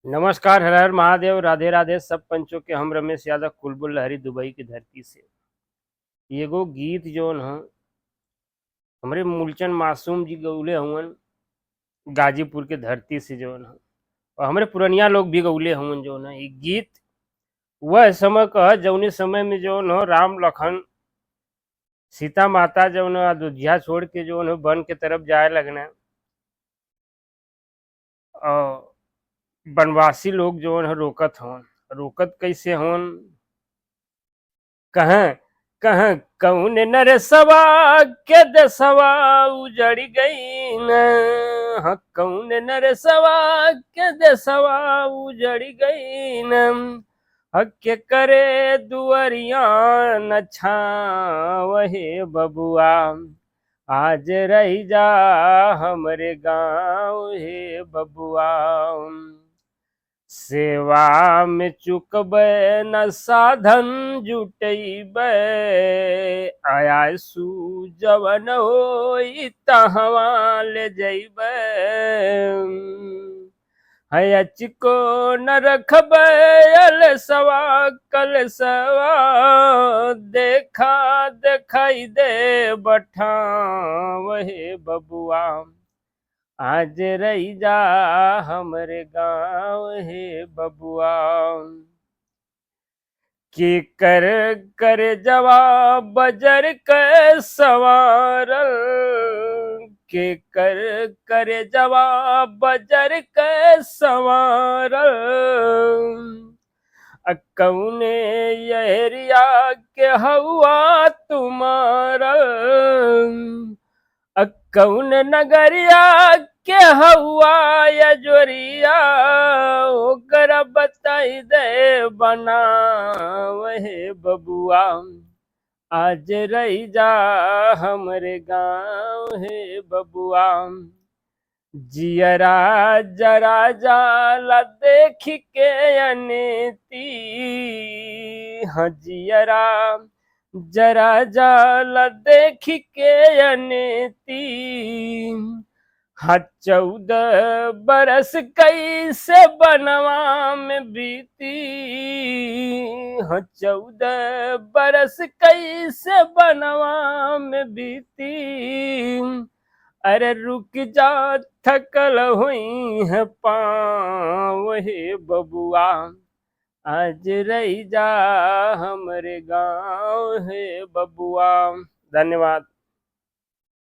नमस्कार, हर हर महादेव, राधे राधे सब पंचों के। हम रमेश यादव, कुलबुल लहरी, दुबई की धरती से। एगो गीत जौन ह हमरे मूलचंद मासूम जी गौले हवन, गाजीपुर के धरती से जौन ह। और हमरे पुरनिया लोग भी गौले हवन जौन है। ये गीत वह समय का है जौने समय में जौन हो राम लखन सीता माता जौन है अयोध्या छोड़ के जौन है वन के तरफ जाए लगना। और वनवासी लोग जौन है रोकत हवन। रोकत कैसे हवन? कहाँ कहाँ कौन नरसवा के दसवा उजड़ गई न। हाँ, कौन नरसवा के दसवा उजड़ गई न। हक करे दुअरिया न छावहे बबुआ। आज रही जा हमरे गाँव हे बबुआ। सेवा में चुकबै न साधन जुटैबै। आया जवन होई तहवा ले जैबै। हयच को न रखबै अलसवा कलसवा। देखा दिखाई दे बठावहे बबुआ। आज रही जा हमरे गाँव हे बबुआ। के कर जवाब बजर के सवारल। के कर जवाब बजर के सवारल। कौने यहरिया के हवा तुम्हारा। कौन नगरिया के हवा यजोरिया। ओकर बताई दे बना वहे बबुआ। आज रही जा हमरे गाँव हे बबुआ। जियरा जरा जाला देख के अनेती। हाँ, जियरा जरा जाला देख के अनेती। हाँ, 14 बरस कैसे बनवा में बीती। हाँ, 14 बरस कैसे बनवा में बीती। अरे रुक जा थकल हुई है पाँव हे बबुआ। आज रही जा हमरे गाँव हे बबुआ। धन्यवाद।